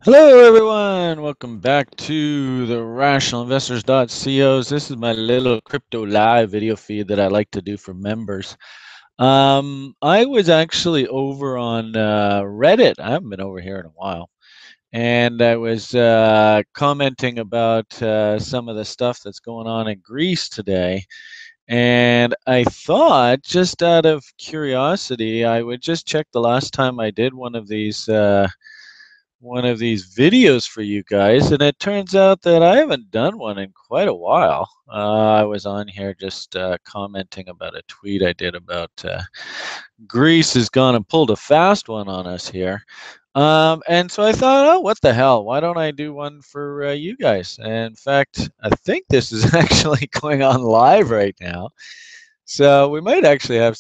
Hello, everyone. Welcome back to the rationalinvestors.co's. This is my little crypto live video feed that I like to do for members. I was actually over on Reddit. I haven't been over here in a while. And I was commenting about some of the stuff that's going on in Greece today. And I thought, just out of curiosity, I would just check the last time I did one of these videos for you guys, and it turns out that I haven't done one in quite a while. I was on here just commenting about a tweet I did about Greece has gone and pulled a fast one on us here. And so I thought, oh, what the hell? Why don't I do one for you guys? And in fact, I think this is actually going on live right now. So we might actually have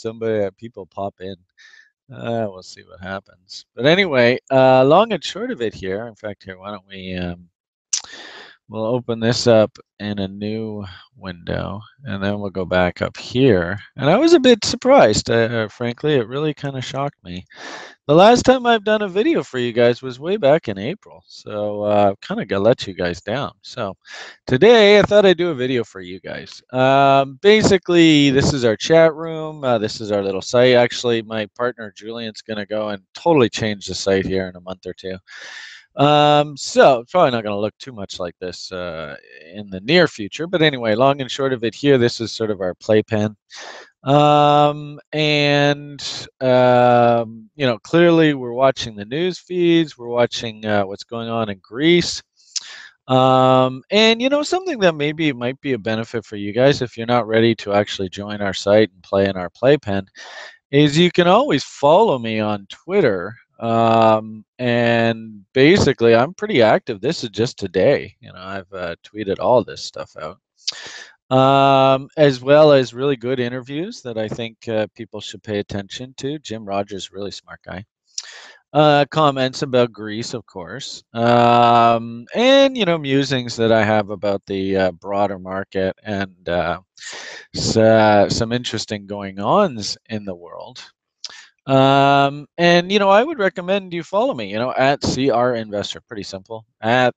people pop in. We'll see what happens. But anyway, long and short of it here, in fact, here, why don't we'll open this up in a new window, and then we'll go back up here. And I was a bit surprised, frankly. It really kind of shocked me. The last time I've done a video for you guys was way back in April, so kind of got let you guys down. So today I thought I'd do a video for you guys. Basically, this is our chat room. This is our little site. Actually, my partner Julian's going to go and totally change the site here in a month or two. So it's probably not going to look too much like this in the near future. But anyway, long and short of it here, this is sort of our playpen. Clearly we're watching the news feeds. We're watching what's going on in Greece. Something that maybe might be a benefit for you guys if you're not ready to actually join our site and play in our playpen is you can always follow me on Twitter. And basically, I'm pretty active. This is just today. I've tweeted all this stuff out. As well as really good interviews that I think people should pay attention to. Jim Rogers, really smart guy. Comments about Greece, of course, and musings that I have about the broader market and some interesting going-ons in the world. And I would recommend you follow me. At CR Investor, pretty simple. At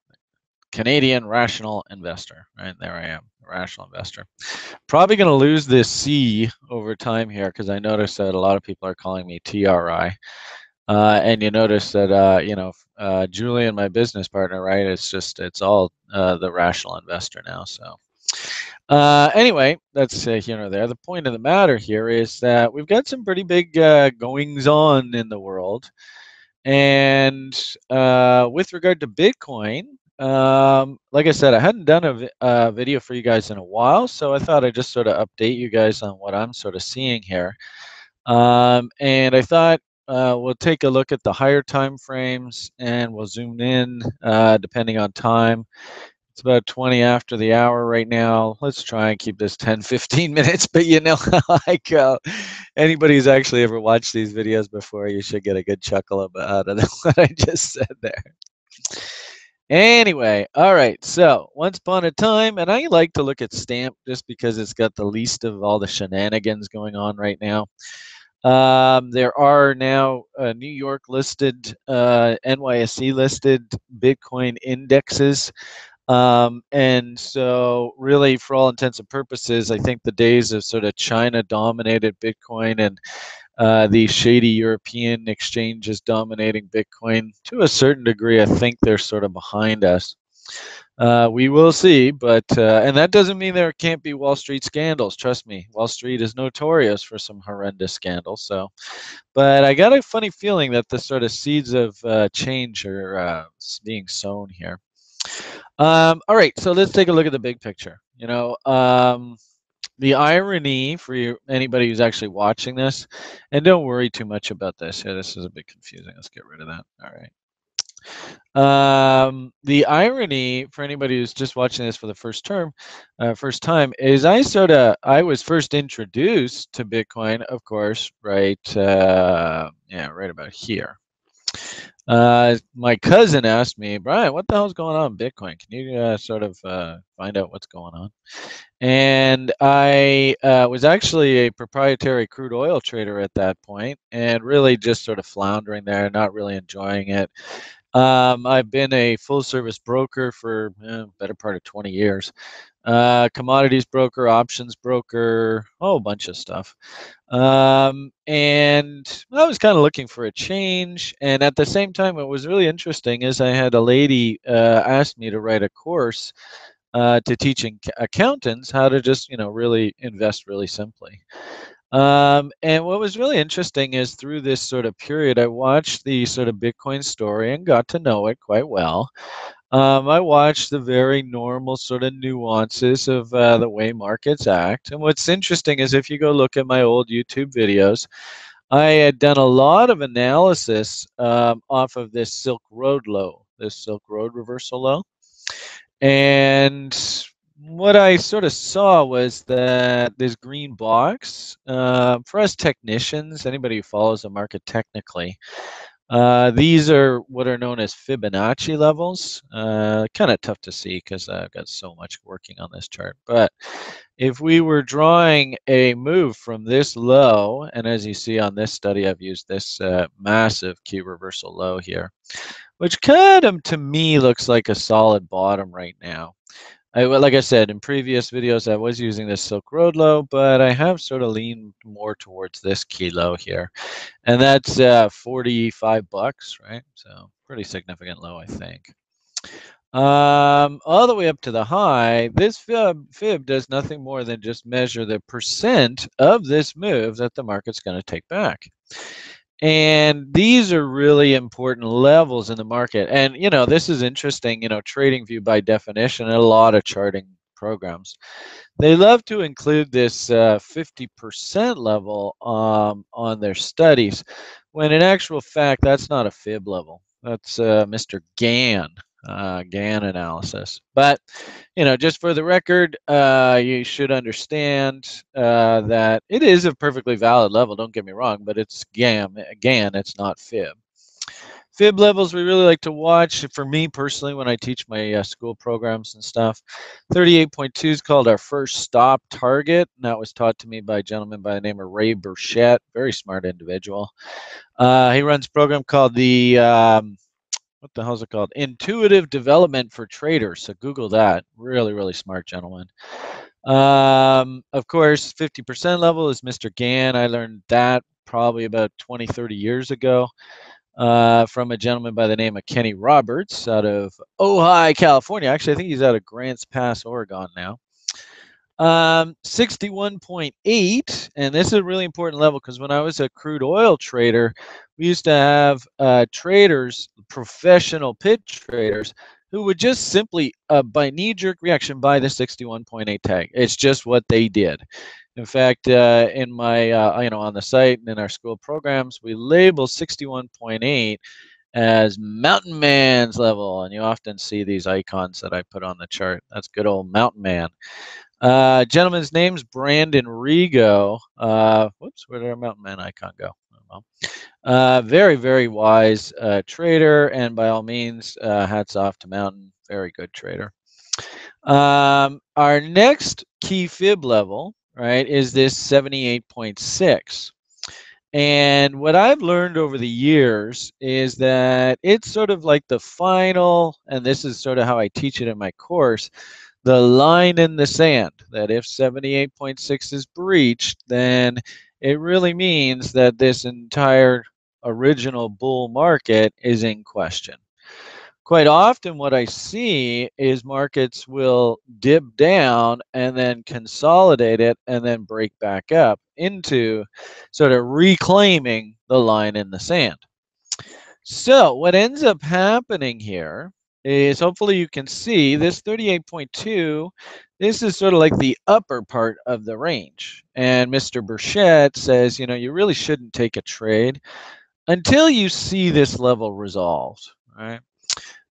Canadian Rational Investor, right there I am, Rational Investor. Probably going to lose this C over time here because I noticed that a lot of people are calling me TRI. And you notice that, Julian, my business partner, right? It's all the Rational Investor now. So anyway, that's here or there. The point of the matter here is that we've got some pretty big goings on in the world. And with regard to Bitcoin, like I said, I hadn't done a video for you guys in a while, so I thought I'd just sort of update you guys on what I'm sort of seeing here. And I thought we'll take a look at the higher time frames and we'll zoom in depending on time. It's about 20 after the hour right now. Let's try and keep this 10, 15 minutes, but you know how I go. Anybody who's actually ever watched these videos before, you should get a good chuckle out of what I just said there. Anyway, all right, so once upon a time, and I like to look at Stamp just because it's got the least of all the shenanigans going on right now. There are now New York listed, NYSE listed Bitcoin indexes. And so really, for all intents and purposes, I think the days of sort of China dominated Bitcoin and these shady European exchanges dominating Bitcoin to a certain degree, I think they're sort of behind us. We will see, but and that doesn't mean there can't be Wall Street scandals. Trust me, Wall Street is notorious for some horrendous scandals. So, but I got a funny feeling that the sort of seeds of change are being sown here. All right, so let's take a look at the big picture. The irony for anybody who's actually watching this, and don't worry too much about this. Yeah, this is a bit confusing. Let's get rid of that. All right. The irony for anybody who's just watching this for the first time is I was first introduced to Bitcoin, of course, right? Right about here. My cousin asked me, Brian, what the hell's going on in Bitcoin? Can you find out what's going on? And I was actually a proprietary crude oil trader at that point and really just sort of floundering there, not really enjoying it. I've been a full-service broker for better part of 20 years. Commodities broker, options broker, a whole bunch of stuff. And I was kind of looking for a change. And at the same time, what was really interesting is I had a lady ask me to write a course to teaching accountants how to just, really invest really simply. And what was really interesting is through this sort of period, I watched the sort of Bitcoin story and got to know it quite well. I watched the very normal sort of nuances of the way markets act. And what's interesting is if you go look at my old YouTube videos, I had done a lot of analysis off of this Silk Road low, this Silk Road reversal low. And what I sort of saw was that this green box, for us technicians, anybody who follows the market technically, these are what are known as Fibonacci levels. Kind of tough to see because I've got so much working on this chart. But if we were drawing a move from this low, and as you see on this study, I've used this massive key reversal low here, which kind of to me looks like a solid bottom right now. Like I said, in previous videos, I was using this Silk Road low, but I have sort of leaned more towards this key low here. And that's 45 bucks, right? So pretty significant low, I think. All the way up to the high, this fib does nothing more than just measure the percent of this move that the market's going to take back. And these are really important levels in the market. And, this is interesting, TradingView by definition, and a lot of charting programs, they love to include this 50% level on their studies, when in actual fact, that's not a fib level. That's Mr. Gann analysis. But, just for the record, you should understand that it is a perfectly valid level, don't get me wrong, but it's Gann, it's not fib. Fib levels we really like to watch, for me personally, when I teach my school programs and stuff. 38.2 is called our first stop target, and that was taught to me by a gentleman by the name of Ray Burchett, very smart individual. He runs a program called the what the hell is it called? Intuitive Development for Traders. So Google that. Really, really smart gentleman. Of course, 50% level is Mr. Gann. I learned that probably about 20, 30 years ago from a gentleman by the name of Kenny Roberts out of Ojai, California. Actually, I think he's out of Grants Pass, Oregon now. 61.8, and this is a really important level because when I was a crude oil trader, we used to have traders, professional pit traders, who would just simply, by knee-jerk reaction, buy the 61.8 tag. It's just what they did. In fact, in my, on the site and in our school programs, we label 61.8 as Mountain Man's level, and you often see these icons that I put on the chart. That's good old Mountain Man. Gentleman's name's Brandon Rigo. Whoops, where did our Mountain Man icon go? Very, very wise trader, and by all means, hats off to Mountain. Very good trader. Our next key fib level, right, is this 78.6. And what I've learned over the years is that it's sort of like the final, and this is sort of how I teach it in my course, the line in the sand, that if 78.6 is breached, then it really means that this entire original bull market is in question. Quite often what I see is markets will dip down and then consolidate it and then break back up into sort of reclaiming the line in the sand. So what ends up happening here is, hopefully you can see this 38.2, this is sort of like the upper part of the range. And Mr. Burchett says, you really shouldn't take a trade until you see this level resolved, right?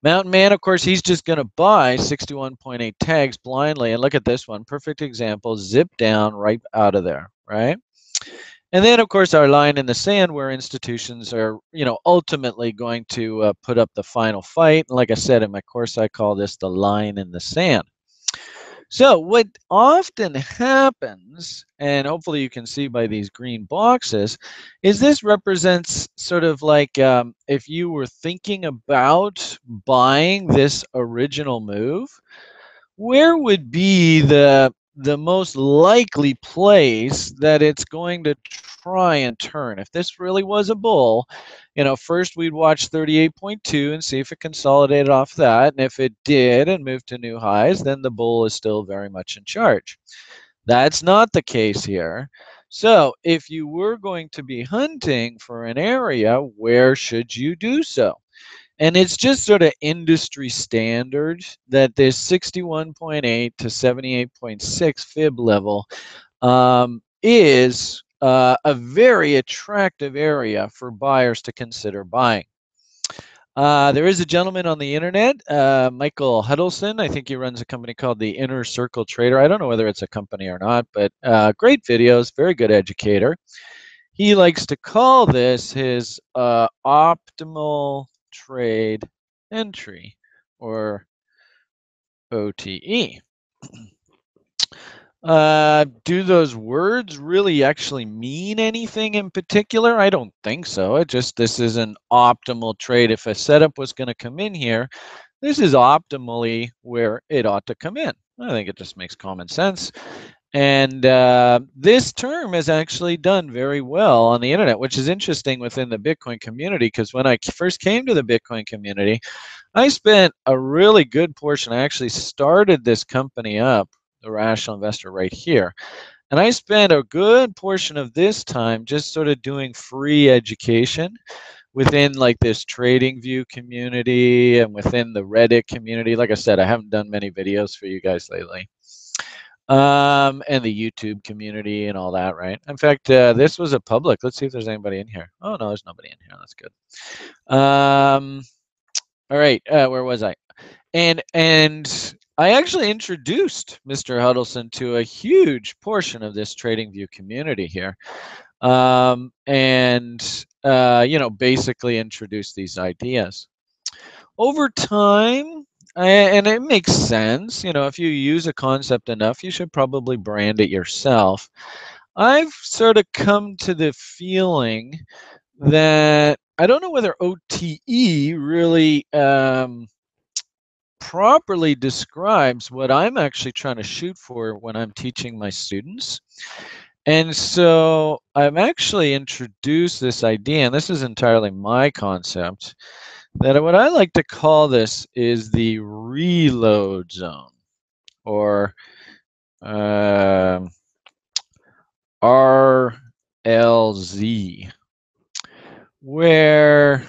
Mountain Man, of course, he's just going to buy 61.8 tags blindly. And look at this one, perfect example, zip down right out of there, right? And then, of course, our line in the sand, where institutions are, ultimately going to put up the final fight. And like I said in my course, I call this the line in the sand. So what often happens, and hopefully you can see by these green boxes, is this represents sort of like if you were thinking about buying this original move, where would be the most likely place that it's going to try and turn? If this really was a bull, first we'd watch 38.2 and see if it consolidated off that. And if it did and moved to new highs, then the bull is still very much in charge. That's not the case here. So if you were going to be hunting for an area, where should you do so? And it's just sort of industry standard that this 61.8 to 78.6 fib level is a very attractive area for buyers to consider buying. There is a gentleman on the internet, Michael Huddleston. I think he runs a company called the Inner Circle Trader. I don't know whether it's a company or not, but great videos, very good educator. He likes to call this his optimal trade entry, or OTE. Do those words really actually mean anything in particular? I don't think so. This is an optimal trade. If a setup was going to come in here, this is optimally where it ought to come in. I think it just makes common sense. And this term is actually done very well on the internet, which is interesting within the Bitcoin community, because when I first came to the Bitcoin community, I spent a really good portion. I actually started this company up, the Rational Investor, right here. And I spent a good portion of this time just sort of doing free education within like this TradingView community and within the Reddit community. Like I said, I haven't done many videos for you guys lately. And the YouTube community and all that, right? In fact, this was a public. Let's see if there's anybody in here. Oh, no, there's nobody in here. That's good. All right, where was I? And I actually introduced Mr. Huddleston to a huge portion of this TradingView community here. Basically introduced these ideas. Over time, and it makes sense, if you use a concept enough, you should probably brand it yourself. I've sort of come to the feeling that I don't know whether OTE really properly describes what I'm actually trying to shoot for when I'm teaching my students. And so I've actually introduced this idea, and this is entirely my concept, that what I like to call this is the reload zone, or RLZ, where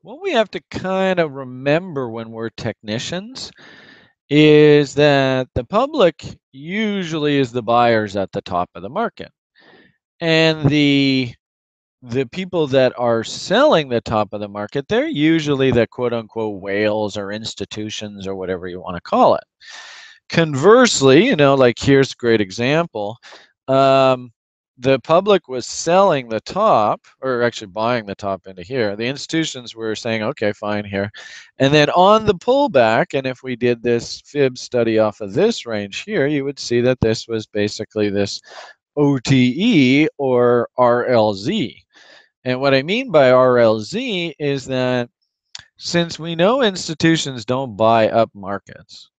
what we have to kind of remember when we're technicians is that the public usually is the buyers at the top of the market. And the people that are selling the top of the market, they're usually the quote unquote whales or institutions or whatever you want to call it. Conversely, like here's a great example. The public was selling the top, or actually buying the top into here. The institutions were saying, okay, fine here. And then on the pullback, and if we did this fib study off of this range here, you would see that this was basically this OTE or RLZ. And what I mean by RLZ is that since we know institutions don't buy up markets,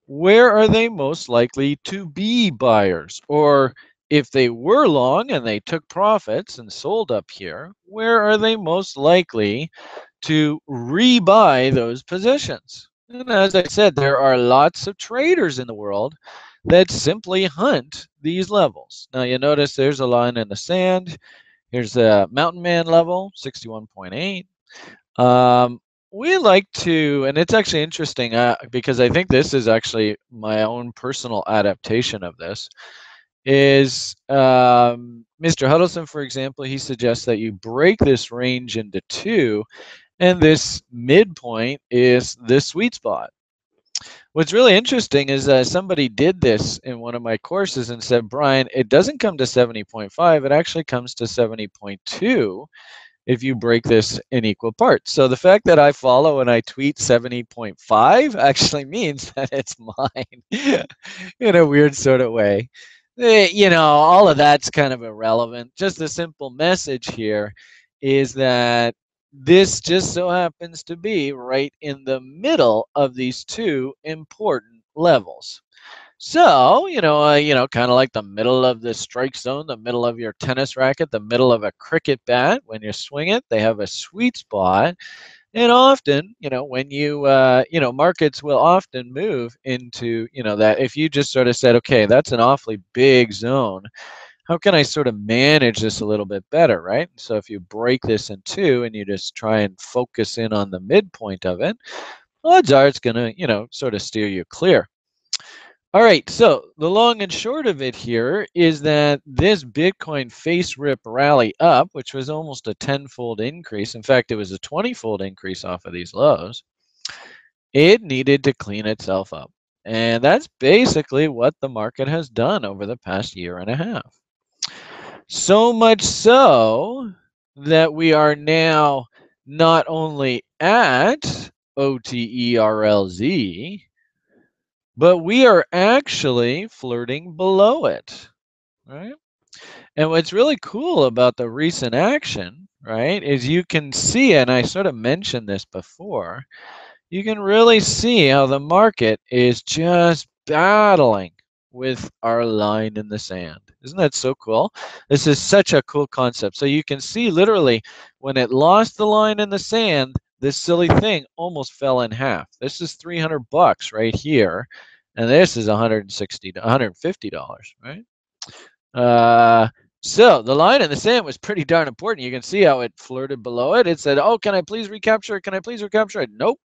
where are they most likely to be buyers? Or if they were long and they took profits and sold up here, where are they most likely to rebuy those positions? And as I said, there are lots of traders in the world that simply hunt these levels. Now you notice there's a line in the sand. Here's the Mountain Man level, 61.8. We like to, and it's actually interesting because I think this is actually my own personal adaptation of this, is Mr. Huddleston, for example, he suggests that you break this range into two, and this midpoint is the sweet spot. What's really interesting is somebody did this in one of my courses and said, Brian, it doesn't come to 70.5, it actually comes to 70.2. if you break this in equal parts. So the fact that I follow and I tweet 70.5 actually means that it's mine in a weird sort of way. You know, all of that's kind of irrelevant. Just the simple message here is that this just so happens to be right in the middle of these two important levels. So, kind of like the middle of the strike zone, the middle of your tennis racket, the middle of a cricket bat, when you swing it, they have a sweet spot. And often, when markets will often move into, that if you just sort of said, okay, that's an awfully big zone. How can I sort of manage this a little bit better, right? So if you break this in two and you just try and focus in on the midpoint of it, odds are it's going to, sort of steer you clear. All right, so the long and short of it here is that this Bitcoin face rip rally up, which was almost a 10-fold increase, in fact, it was a 20-fold increase off of these lows, it needed to clean itself up. And that's basically what the market has done over the past year and a half. So much so that we are now not only at OTERLZ, but we are actually flirting below it, right? And what's really cool about the recent action, right, is you can see, and I sort of mentioned this before, you can really see how the market is just battling with our line in the sand. Isn't that so cool? This is such a cool concept. So you can see literally when it lost the line in the sand, this silly thing almost fell in half. This is $300 right here, and this is $160, $150, right? So the line in the sand was pretty darn important. You can see how it flirted below it. It said, "Oh, can I please recapture it? Can I please recapture it?" Nope.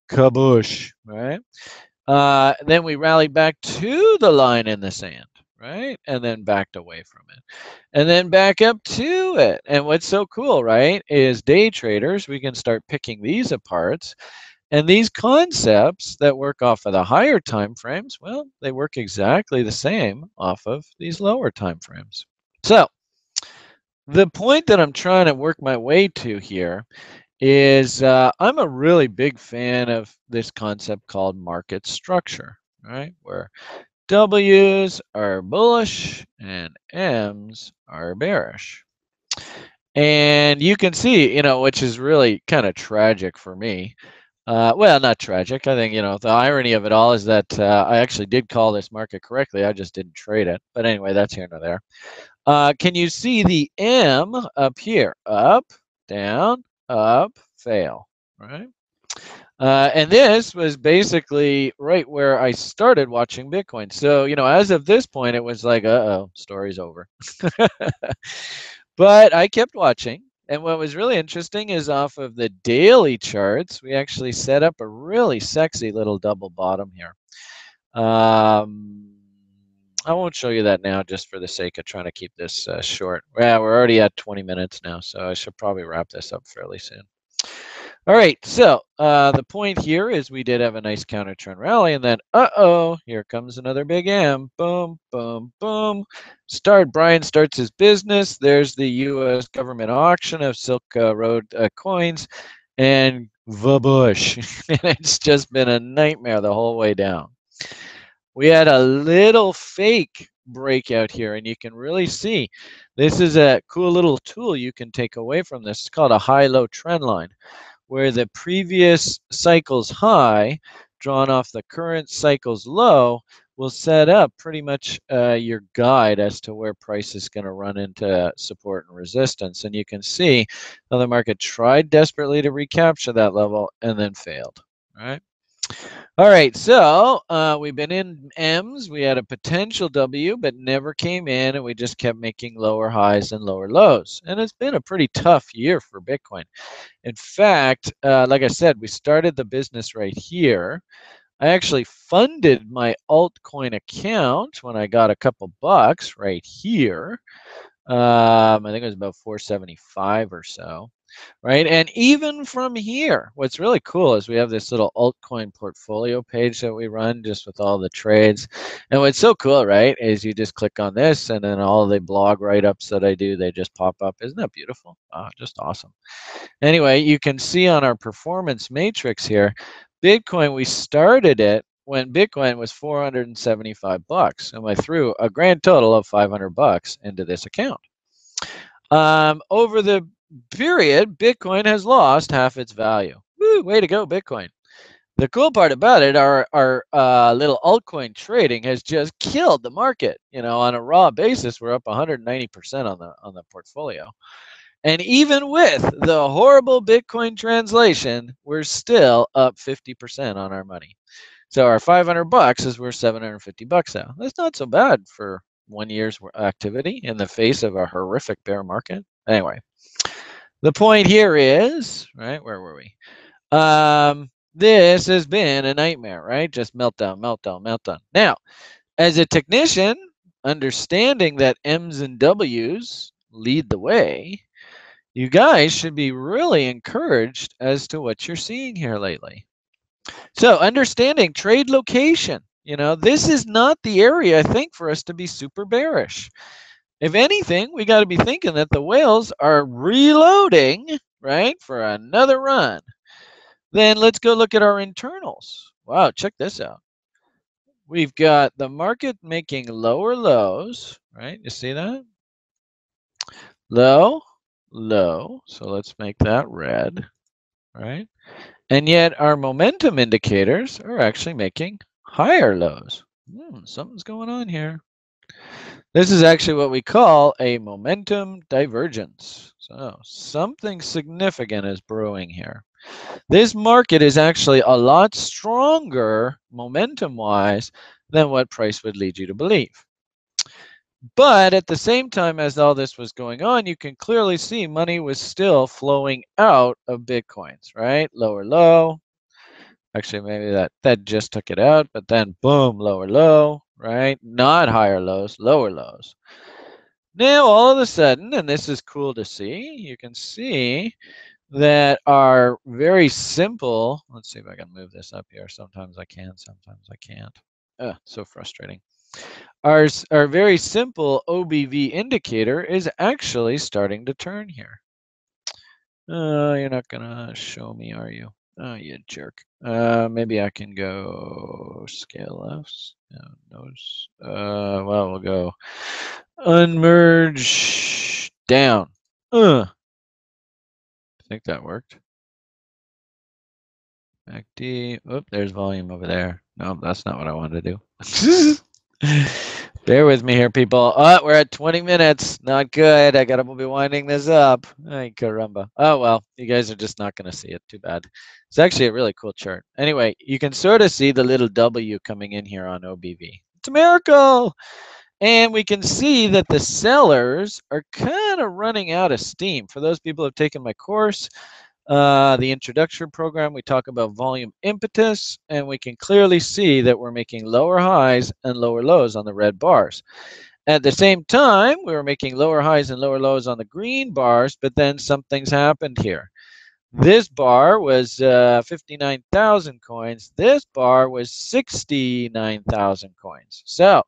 Kabush, right? Then we rallied back to the line in the sand, right? And then backed away from it. And then back up to it. And what's so cool, right, is day traders, we can start picking these apart. And these concepts that work off of the higher time frames, well, they work exactly the same off of these lower time frames. So the point that I'm trying to work my way to here is I'm a really big fan of this concept called market structure, right? Where W's are bullish and M's are bearish. And you can see, which is really kind of tragic for me. Well, not tragic. I think, the irony of it all is that I actually did call this market correctly. I just didn't trade it. But anyway, that's here nor there. Can you see the M up here? Up, down, up, fail, right? And this was basically right where I started watching Bitcoin. So, as of this point, it was like, uh-oh, story's over. But I kept watching. And what was really interesting is off of the daily charts, we actually set up a really sexy little double bottom here. I won't show you that now just for the sake of trying to keep this short. Yeah, we're already at 20 minutes now, so I should probably wrap this up fairly soon. All right, so the point here is we did have a nice counter trend rally, and then, uh-oh, here comes another big M. Boom, boom, boom. Brian starts his business. There's the U.S. government auction of Silk Road coins, and vabush. It's just been a nightmare the whole way down. We had a little fake breakout here, and you can really see this is a cool little tool you can take away from this. It's called a high-low trend line, where the previous cycle's high drawn off the current cycle's low will set up pretty much your guide as to where price is going to run into support and resistance. And you can see how the market tried desperately to recapture that level and then failed, right? All right, so we've been in M's. We had a potential W, but never came in, and we just kept making lower highs and lower lows. And it's been a pretty tough year for Bitcoin. In fact, like I said, we started the business right here. I actually funded my altcoin account when I got a couple bucks right here. I think it was about 475 or so. right? And even from here, what's really cool is we have this little altcoin portfolio page that we run just with all the trades. And what's so cool, right, is you just click on this and then all the blog write-ups that I do, they just pop up. Isn't that beautiful? Oh, just awesome. Anyway, you can see on our performance matrix here, Bitcoin, we started it when Bitcoin was 475 bucks, and I threw a grand total of 500 bucks into this account. Over the period, Bitcoin has lost half its value. Woo, way to go, Bitcoin. The cool part about it, our little altcoin trading has just killed the market. You know, on a raw basis, we're up 190% on the portfolio. And even with the horrible Bitcoin translation, we're still up 50% on our money. So our 500 bucks is worth 750 bucks now. That's not so bad for 1 year's activity in the face of a horrific bear market. Anyway, the point here is, right, where were we? This has been a nightmare, right? Just meltdown, meltdown, meltdown. Now, as a technician, understanding that M's and W's lead the way, you guys should be really encouraged as to what you're seeing here lately. So understanding trade location, you know, this is not the area, I think, for us to be super bearish. If anything, we got to be thinking that the whales are reloading, right, for another run. Then let's go look at our internals. Wow, check this out. We've got the market making lower lows, right? You see that? Low, low. So let's make that red, right? And yet our momentum indicators are actually making higher lows. Something's going on here. This is actually what we call a momentum divergence. So something significant is brewing here. This market is actually a lot stronger momentum-wise than what price would lead you to believe. But at the same time as all this was going on, you can clearly see money was still flowing out of Bitcoins, right? Lower low. Actually, maybe that just took it out, but then boom, lower low, right? Not higher lows, lower lows. Now, all of a sudden, and this is cool to see, you can see that are very simple. Let's see if I can move this up here. Sometimes I can, sometimes I can't. So frustrating. Our very simple OBV indicator is actually starting to turn here. You're not gonna show me, are you? Oh, you jerk. Maybe I can go scale left. Notice. Well, we'll go unmerge down. I think that worked. Back D. Oop, there's volume over there. No, that's not what I wanted to do. Bear with me here, people. Oh, we're at 20 minutes. Not good. I gotta be winding this up. Ay, caramba. Oh, well, you guys are just not gonna see it. Too bad. It's actually a really cool chart. Anyway, you can sort of see the little W coming in here on OBV. It's a miracle. And we can see that the sellers are kind of running out of steam. For those people who have taken my course, the introduction program, we talk about volume impetus, and we can clearly see that we're making lower highs and lower lows on the red bars. At the same time, we were making lower highs and lower lows on the green bars, but then something's happened here. This bar was 59,000 coins. This bar was 69,000 coins. So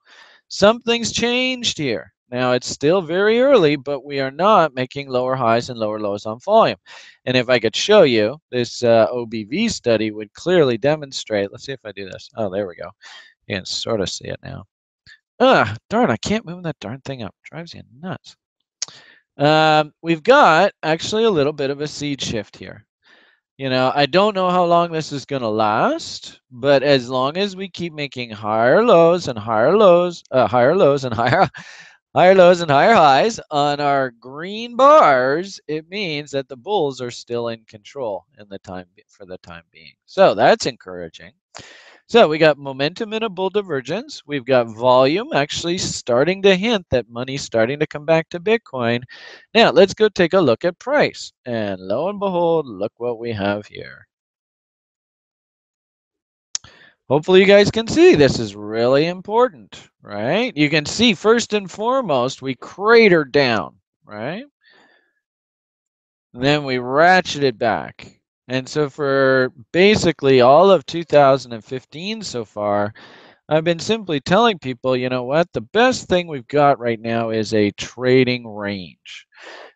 something's changed here. Now, it's still very early, but we are not making lower highs and lower lows on volume. And if I could show you, this OBV study would clearly demonstrate. Let's see if I do this. Oh, there we go. You can sort of see it now. Darn, I can't move that darn thing up. It drives you nuts. We've got actually a little bit of a seed shift here. You know, I don't know how long this is going to last, but as long as we keep making higher lows and higher lows, higher lows and higher lows and higher highs on our green bars, it means that the bulls are still in control for the time being. So that's encouraging. So we got momentum in a bull divergence. We've got volume actually starting to hint that money's starting to come back to Bitcoin. Now let's go take a look at price. And lo and behold, look what we have here. Hopefully you guys can see this is really important, right? You can see first and foremost, we cratered down, right? then we ratcheted back. And so for basically all of 2015 so far, I've been simply telling people, you know what, the best thing we've got right now is a trading range.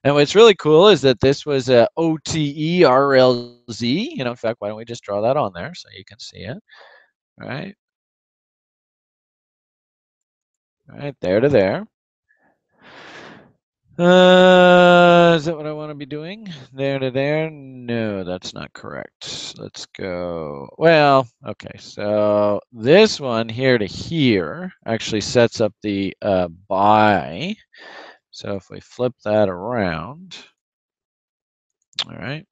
And what's really cool is that this was a OTE RLZ. In fact, why don't we just draw that on there so you can see it, right? Right there to there. Is that what I want to be doing? There to there? No, that's not correct. Let's go. Well, okay. So this one here to here actually sets up the buy. So if we flip that around, all right.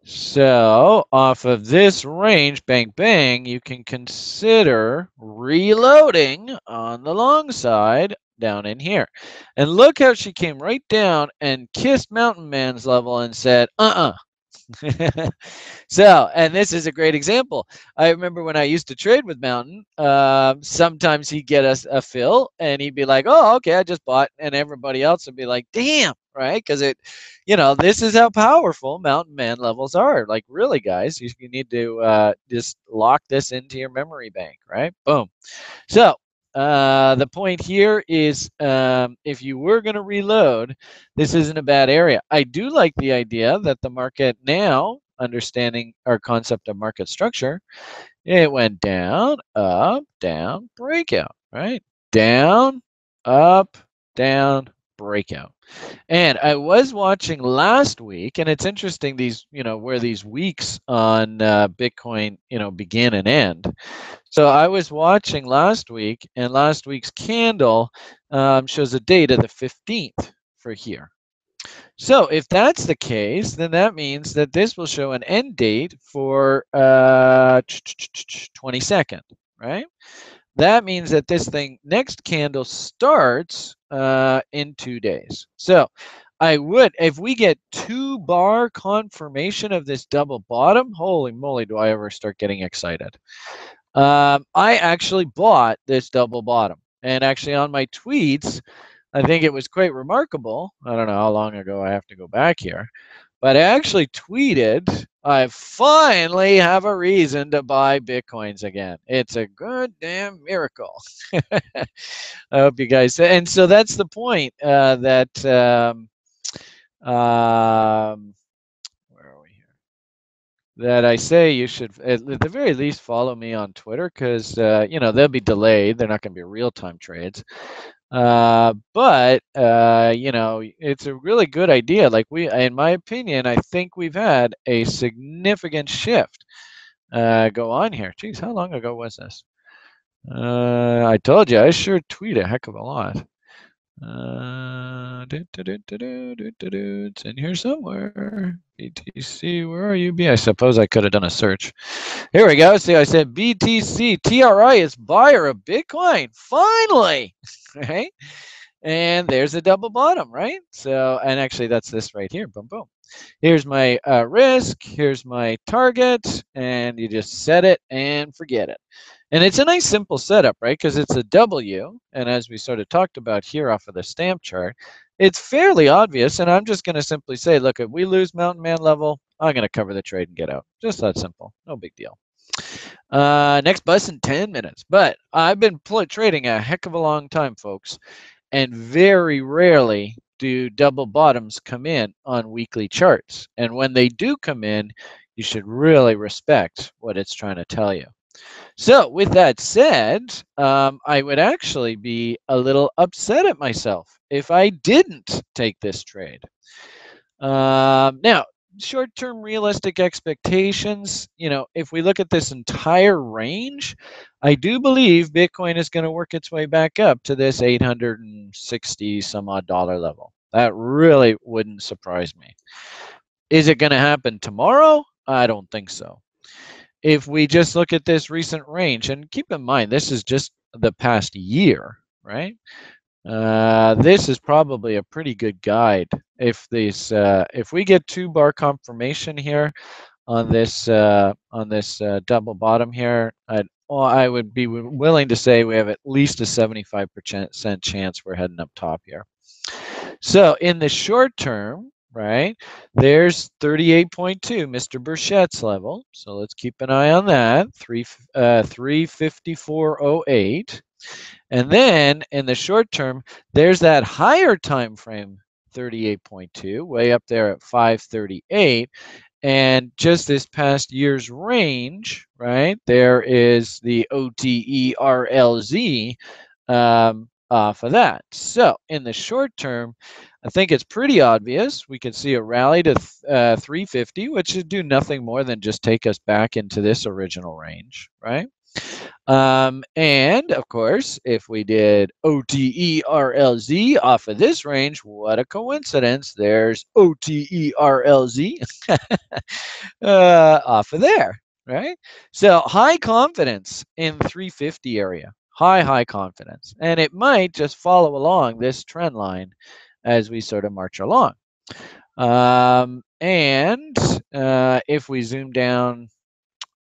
So off of this range, bang, bang, you can consider reloading on the long side down in here. And look how she came right down and kissed Mountain Man's level and said, So, and this is a great example. I remember when I used to trade with Mountain, sometimes he'd get us a fill and he'd be like, oh, okay, I just bought. And everybody else would be like, damn, right? Because this is how powerful Mountain Man levels are. Like, really, guys, you need to just lock this into your memory bank, right? Boom. So, the point here is if you were going to reload, this isn't a bad area. I do like the idea that the market now, understanding our concept of market structure, it went down, up, down, breakout, right? Down, up, down, breakout. And I was watching last week, and it's interesting where these weeks on Bitcoin, begin and end. So I was watching last week, and last week's candle shows a date of the 15th for here. So if that's the case, then that means that this will show an end date for 22nd, right? That means that this next candle starts in 2 days. So if we get 2-bar confirmation of this double bottom, holy moly, do I ever start getting excited. I actually bought this double bottom. And actually on my tweets, I think it was quite remarkable. I don't know how long ago I have to go back here. But I actually tweeted, I finally have a reason to buy Bitcoins again. It's a good damn miracle. I hope you guys, and so that's the point that, where are we here? That I say you should, at the very least, follow me on Twitter because, they'll be delayed. They're not going to be real-time trades. But it's a really good idea. Like in my opinion, I think we've had a significant shift go on here. Geez, how long ago was this? I told you, I sure tweet a heck of a lot. It's in here somewhere. BTC, where are you? I suppose I could have done a search. Here we go. See, I said BTC TRI is buyer of Bitcoin. Finally, right? And there's a double bottom, right? So, and actually that's this right here, boom, boom. Here's my risk, here's my target, and you just set it and forget it. And it's a nice simple setup, right? Because it's a W, and as we sort of talked about here off of the stamp chart, it's fairly obvious, and I'm just going to simply say, look, if we lose Mountain Man level, I'm going to cover the trade and get out. Just that simple, no big deal. Next bus in 10 minutes. But I've been trading a heck of a long time, folks, and very rarely do double bottoms come in on weekly charts. And when they do come in, you should really respect what it's trying to tell you. So with that said, I would actually be a little upset at myself if I didn't take this trade. Now, short-term realistic expectations, if we look at this entire range, I do believe Bitcoin is going to work its way back up to this 860 some odd dollar level. That really wouldn't surprise me. Is it going to happen tomorrow? I don't think so. If we just look at this recent range, and keep in mind, this is just the past year, right? This is probably a pretty good guide. If we get 2-bar confirmation here on this double bottom here, I would be willing to say we have at least a 75% chance we're heading up top here. So in the short term, right? There's 38.2, Mr. Burchett's level. So let's keep an eye on that, 354.08. And then in the short term, there's that higher time frame, 38.2, way up there at 538. And just this past year's range, right, there is the OTERLZ off of that. So in the short term, I think it's pretty obvious. We could see a rally to 350, which should do nothing more than just take us back into this original range, right? And of course, if we did OTERLZ off of this range, what a coincidence. There's OTERLZ off of there, right? So high confidence in 350 area, high confidence. And it might just follow along this trend line as we sort of march along. And if we zoom down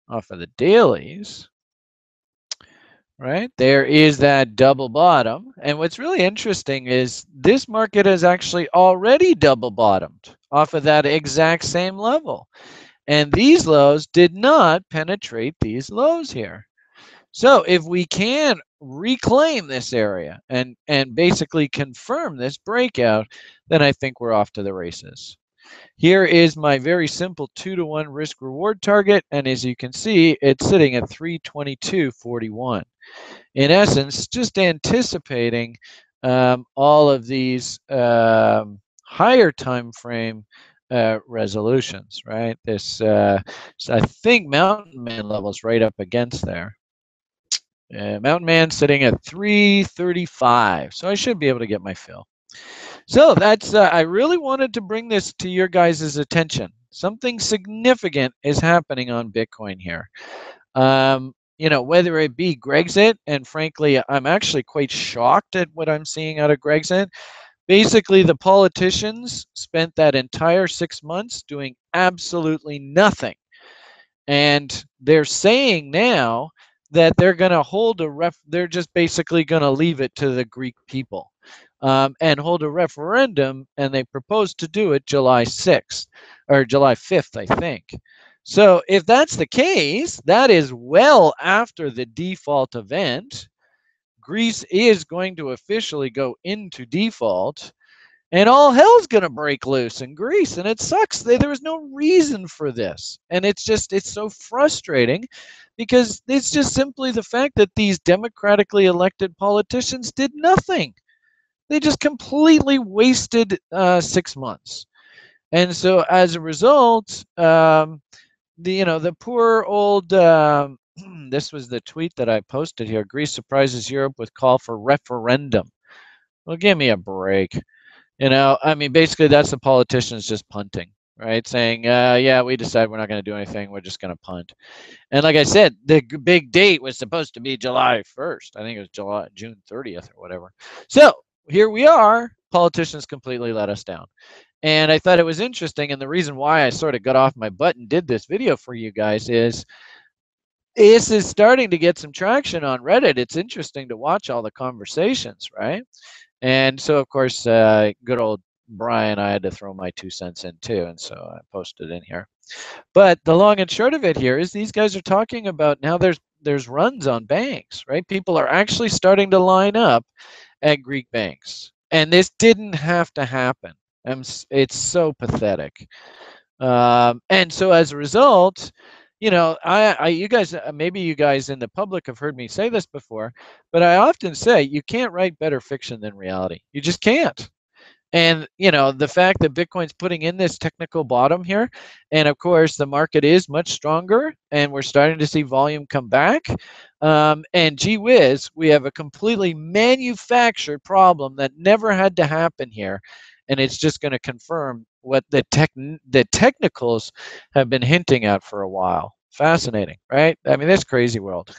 off of the dailies, right, there is that double bottom. And what's really interesting is this market has actually already double bottomed off of that exact same level. And these lows did not penetrate these lows here. So if we can reclaim this area and basically confirm this breakout, then I think we're off to the races. Here is my very simple 2-to-1 risk reward target. And as you can see, it's sitting at 322.41. In essence, just anticipating all of these higher time frame resolutions, right? This, so I think Mountain Man level's right up against there. Mountain Man sitting at 335, so I should be able to get my fill. So that's, I really wanted to bring this to your guys' attention. Something significant is happening on Bitcoin here. You know, whether it be Grexit, and frankly, I'm actually quite shocked at what I'm seeing out of Grexit. Basically, the politicians spent that entire 6 months doing absolutely nothing. And they're saying now that they're going to hold they're just basically going to leave it to the Greek people and hold a referendum. And they propose to do it July 6th or July 5th, I think. So if that's the case, that is well after the default event. Greece is going to officially go into default. And all hell's going to break loose in Greece. And it sucks. There was no reason for this. And it's so frustrating because it's just simply the fact that these democratically elected politicians did nothing. They just completely wasted 6 months. And so as a result, the poor old, this was the tweet that I posted here. Greece surprises Europe with call for referendum. Well, give me a break. I mean, basically that's the politicians just punting, right? Saying, yeah, we decided we're not going to do anything. We're just going to punt. And like I said, the big date was supposed to be July 1st. I think it was June 30th or whatever. So here we are. Politicians completely let us down. And I thought it was interesting. And the reason why I sort of got off my butt and did this video for you guys is this is starting to get some traction on Reddit. It's interesting to watch all the conversations, right? And so, of course, good old Brian, I had to throw my 2 cents in too. And so I posted in here. But the long and short of it here is these guys are talking about now there's runs on banks, right? People are actually starting to line up at Greek banks. And this didn't have to happen. It's so pathetic. And so as a result, you guys, maybe you guys in the public have heard me say this before, but I often say you can't write better fiction than reality. You just can't. And, the fact that Bitcoin's putting in this technical bottom here, and of course, the market is much stronger, and we're starting to see volume come back. And gee whiz, we have a completely manufactured problem that never had to happen here. And it's just going to confirm what the technicals have been hinting at for a while. Fascinating, right? I mean, this crazy world.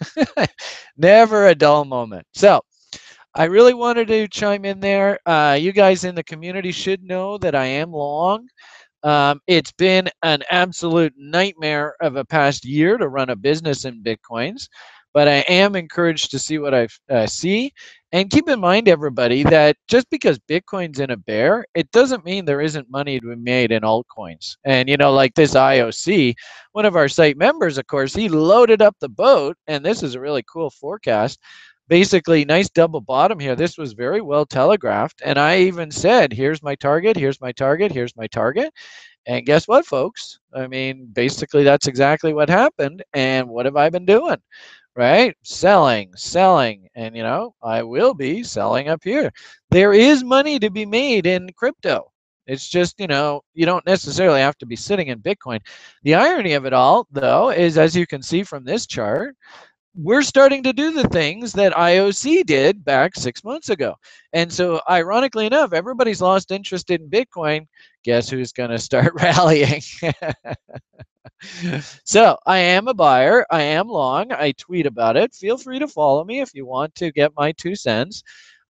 Never a dull moment. So I really wanted to chime in there. You guys in the community should know that I am long. It's been an absolute nightmare of a past year to run a business in Bitcoins. but I am encouraged to see what I see. And keep in mind, everybody, that just because Bitcoin's in a bear, it doesn't mean there isn't money to be made in altcoins. And, like this IOC, one of our site members, of course, he loaded up the boat, and this is a really cool forecast. Basically, nice double bottom here. This was very well telegraphed. And I even said, here's my target, here's my target, here's my target. And guess what, folks? I mean, basically, that's exactly what happened. And what have I been doing? Right? Selling, selling. And, I will be selling up here. There is money to be made in crypto. It's just, you don't necessarily have to be sitting in Bitcoin. The irony of it all, though, is as you can see from this chart, we're starting to do the things that IOC did back 6 months ago. And so, ironically enough, everybody's lost interest in Bitcoin. Guess who's going to start rallying? So I am a buyer. I am long. I tweet about it. Feel free to follow me if you want to get my 2 cents.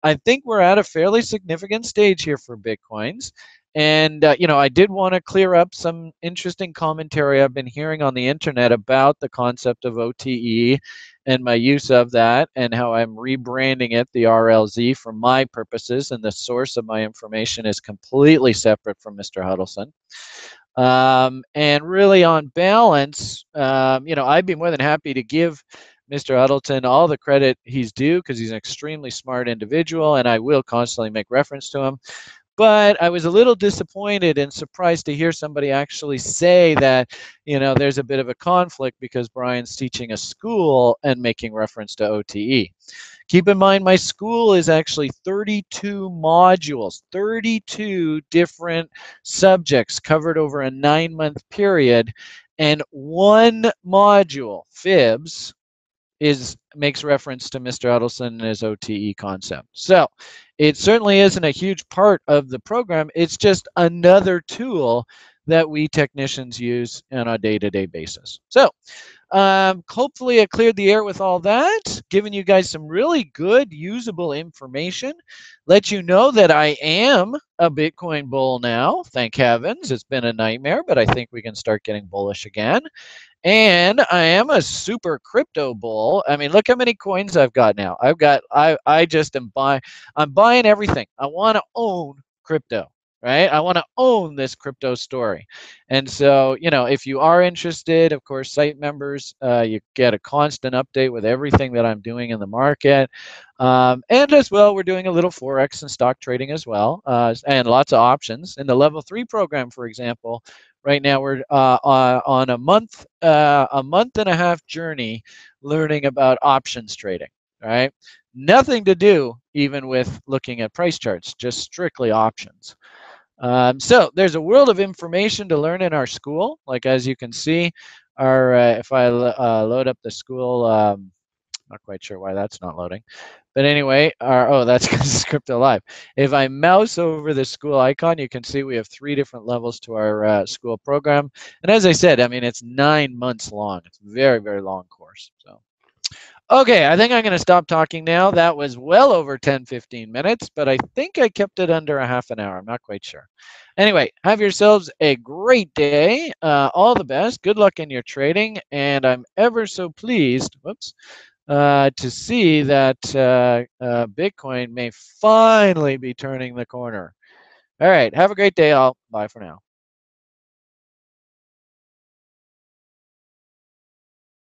I think we're at a fairly significant stage here for Bitcoins. And, I did want to clear up some interesting commentary I've been hearing on the internet about the concept of OTE and my use of that, and how I'm rebranding it the RLZ for my purposes, and the source of my information is completely separate from Mr. Huddleston. And really, on balance, I'd be more than happy to give Mr. Huddleton all the credit he's due, because he's an extremely smart individual, and I will constantly make reference to him. But I was a little disappointed and surprised to hear somebody actually say that, there's a bit of a conflict because Brian's teaching a school and making reference to OTE. Keep in mind, my school is actually 32 modules, 32 different subjects covered over a 9-month period. And one module, FIBS, makes reference to Mr. Huddleston and his OTE concept. So it certainly isn't a huge part of the program. It's just another tool that we technicians use on a day-to-day basis. So hopefully I cleared the air with all that, giving you guys some really good usable information. Let you know that I am a Bitcoin bull now. Thank heavens. It's been a nightmare, but I think we can start getting bullish again. And I am a super crypto bull. I mean, look how many coins I've got now. I just am I'm buying everything. I want to own crypto, right? I want to own this crypto story. And so, if you are interested, of course, site members, you get a constant update with everything that I'm doing in the market. And as well, we're doing a little Forex and stock trading as well, and lots of options. In the level 3 program, for example, right now we're on a month and a half journey learning about options trading, right? Nothing to do even with looking at price charts, just strictly options. So there's a world of information to learn in our school. Like, as you can see, if I load up the school, not quite sure why that's not loading. But anyway, that's because it's CryptoLive. If I mouse over the school icon, you can see we have 3 different levels to our school program. And as I said, I mean, it's 9 months long. It's a very, very long course. So, okay, I think I'm going to stop talking now. That was well over 10, 15 minutes, but I think I kept it under a half an hour. I'm not quite sure. Anyway, have yourselves a great day. All the best. Good luck in your trading. And I'm ever so pleased. Whoops. To see that Bitcoin may finally be turning the corner. All right. Have a great day, all. Bye for now.